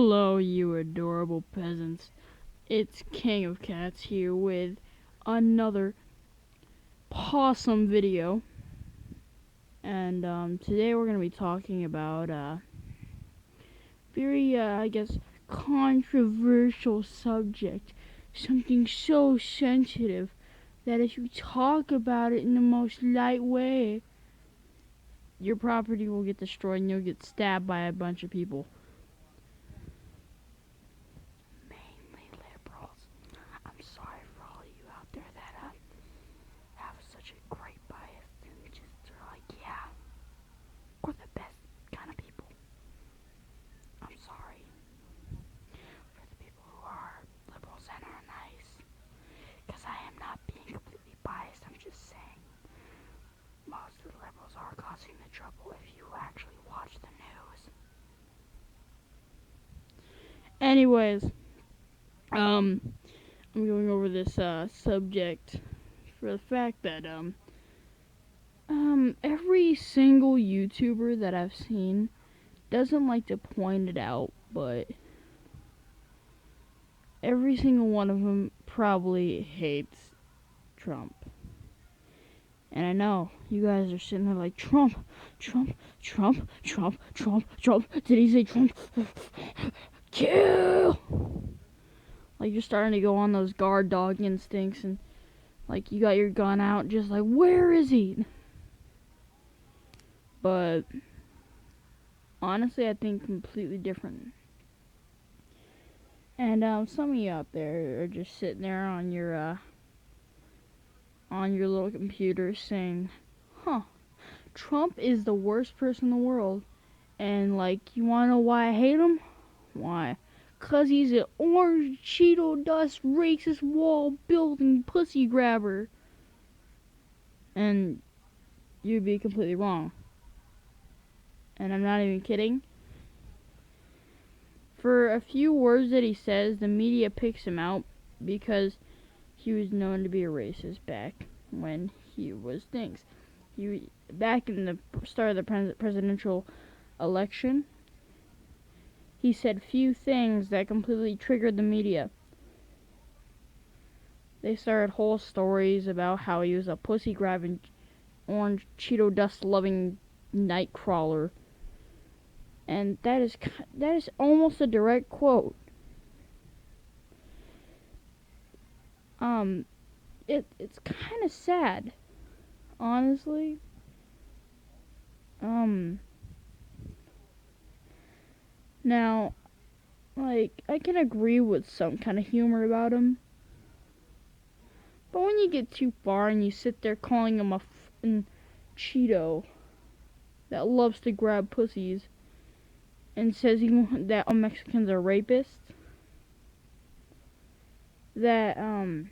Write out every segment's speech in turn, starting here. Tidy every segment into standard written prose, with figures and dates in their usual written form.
Hello, you adorable peasants. It's King of Cats here with another possum video. And today we're going to be talking about very, I guess, controversial subject. Something so sensitive that if you talk about it in the most light way, your property will get destroyed and you'll get stabbed by a bunch of people. Mainly liberals. I'm sorry for all of you out there that have such a great bias and just are like, yeah, we're the best kind of people. I'm sorry for the people who are liberals and are nice, because I am not being completely biased. I'm just saying most of the liberals are causing the trouble if you actually watch the news. Anyways, I'm going over this subject for the fact that every single YouTuber that I've seen doesn't like to point it out, but every single one of them probably hates Trump. And I know you guys are sitting there like, Trump. Did he say Trump? Kill! Like, you're starting to go on those guard dog instincts, and like, you got your gun out, just like, where is he? But honestly, I think completely different. And some of you out there are just sitting there on your little computer saying, Trump is the worst person in the world. And like, you wanna know why I hate him? Why? 'Cause he's an orange Cheeto dust racist wall building pussy grabber. And you'd be completely wrong. And I'm not even kidding. For a few words that he says, the media picks him out because he was known to be a racist back when he was things. Back in the start of the presidential election, he said few things that completely triggered the media. They started whole stories about how he was a pussy-grabbing, orange Cheeto dust-loving night crawler. And that is almost a direct quote. It's kind of sad, honestly. Now, like, I can agree with some kind of humor about him, but when you get too far and you sit there calling him a f***ing Cheeto that loves to grab pussies and says that all Mexicans are rapists, that I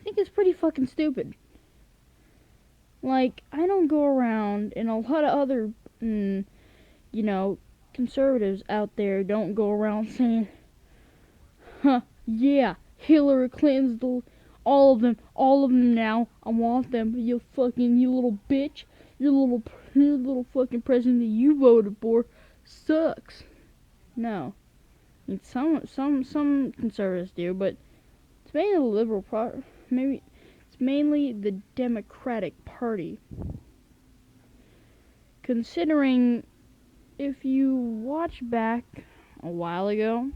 think it's pretty fucking stupid. Like, I don't go around, and a lot of other conservatives out there don't go around saying, yeah, Hillary Clinton's all of them now. I want them. You little bitch. Your little fucking president that you voted for sucks. No. I mean, some conservatives do, but it's mainly the liberal part. Maybe it's mainly the Democratic Party. Considering, if you watch back a while ago,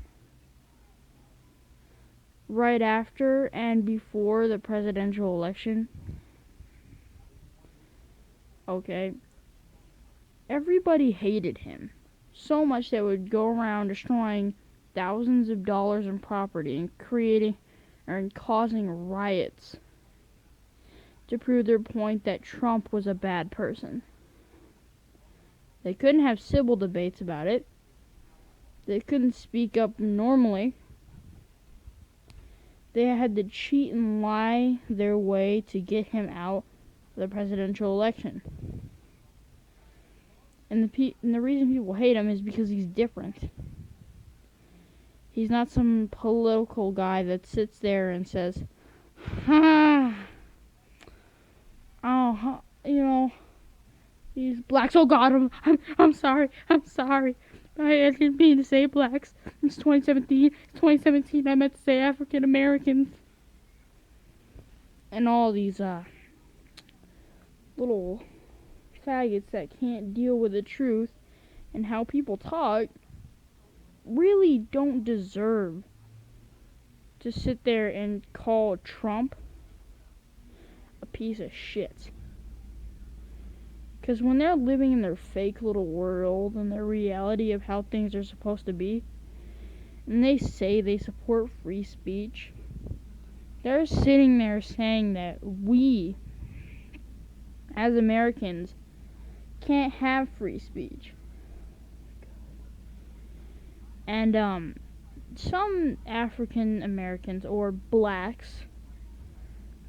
right after and before the presidential election, okay, everybody hated him so much that would go around destroying thousands of dollars in property and causing riots to prove their point that Trump was a bad person. They couldn't have civil debates about it. They couldn't speak up normally. They had to cheat and lie their way to get him out of the presidential election. And the reason people hate him is because he's different. He's not some political guy that sits there and says, these blacks, oh God, I'm sorry, I didn't mean to say blacks. It's 2017. It's 2017. I meant to say African Americans. And all these little faggots that can't deal with the truth and how people talk really don't deserve to sit there and call Trump a piece of shit. Because when they're living in their fake little world and their reality of how things are supposed to be, and they say they support free speech, they're sitting there saying that we, as Americans, can't have free speech. And some African Americans, or blacks,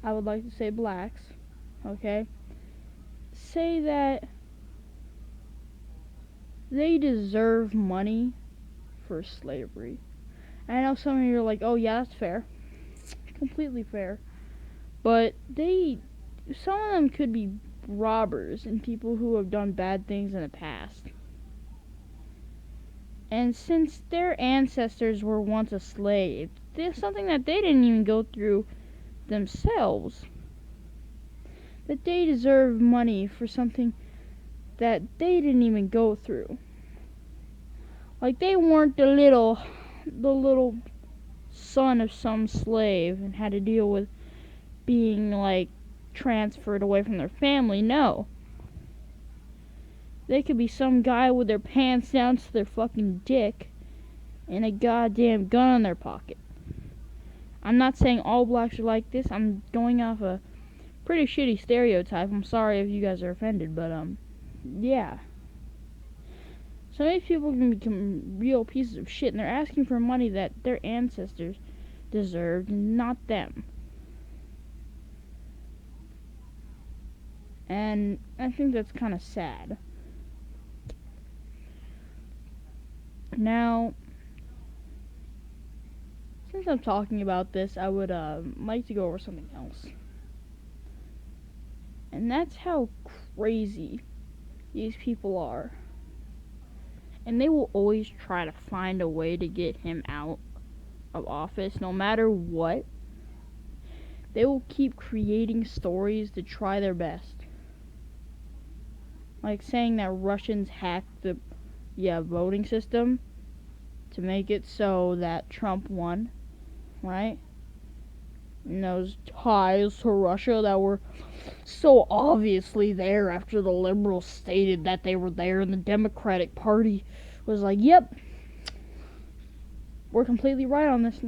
I would like to say blacks, okay, say that they deserve money for slavery. And I know some of you are like, oh yeah, that's fair. Completely fair. But some of them could be robbers and people who have done bad things in the past. And since their ancestors were once a slave, there's something that they didn't even go through themselves. That they deserve money for something that they didn't even go through. Like they weren't the little son of some slave and had to deal with being like transferred away from their family. No. They could be some guy with their pants down to their fucking dick and a goddamn gun in their pocket. I'm not saying all blacks are like this. I'm going off a pretty shitty stereotype. I'm sorry if you guys are offended, but yeah. So many people can become real pieces of shit, and they're asking for money that their ancestors deserved, not them. And I think that's kind of sad. Now, since I'm talking about this, I would like to go over something else. And that's how crazy these people are. And they will always try to find a way to get him out of office, no matter what. They will keep creating stories to try their best. Like saying that Russians hacked the voting system to make it so that Trump won, right? And those ties to Russia that were so obviously there after the liberals stated that they were there, and the Democratic Party was like, yep, we're completely right on this.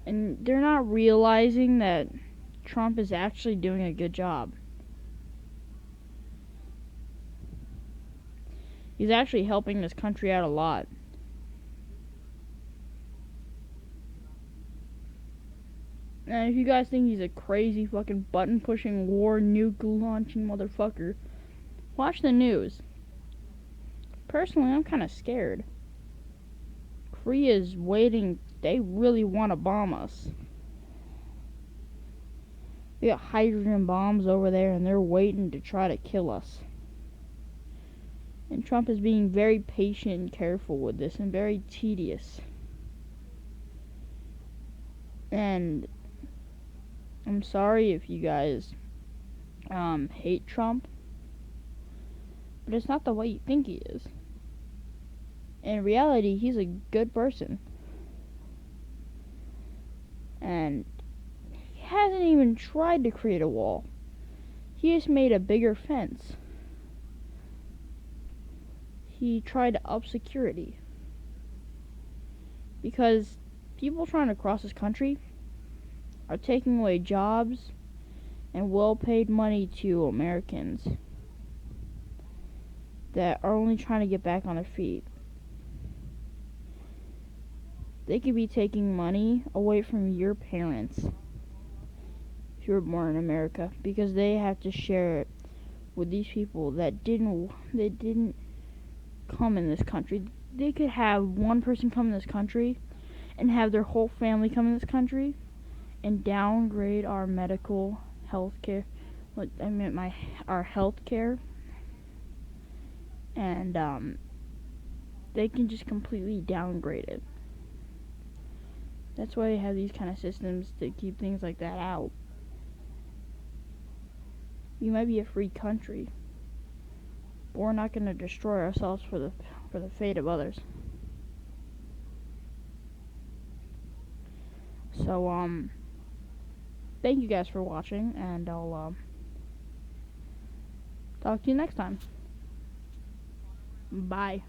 And they're not realizing that Trump is actually doing a good job. He's actually helping this country out a lot. And if you guys think he's a crazy fucking button-pushing war nuke-launching motherfucker, watch the news. Personally, I'm kind of scared. Korea's waiting. They really want to bomb us. They got hydrogen bombs over there, and they're waiting to try to kill us. And Trump is being very patient and careful with this, and very tedious. And I'm sorry if you guys hate Trump, but it's not the way you think he is. In reality, he's a good person. And he hasn't even tried to create a wall. He just made a bigger fence. He tried to up security. Because people trying to cross this country are taking away jobs and well-paid money to Americans that are only trying to get back on their feet. They could be taking money away from your parents if you were born in America, because they have to share it with these people that didn't come in this country. They could have one person come in this country and have their whole family come in this country and downgrade our medical health care. Our health care. and they can just completely downgrade it. That's why they have these kind of systems to keep things like that out. We might be a free country, but we're not going to destroy ourselves for the fate of others. So thank you guys for watching, and I'll talk to you next time. Bye.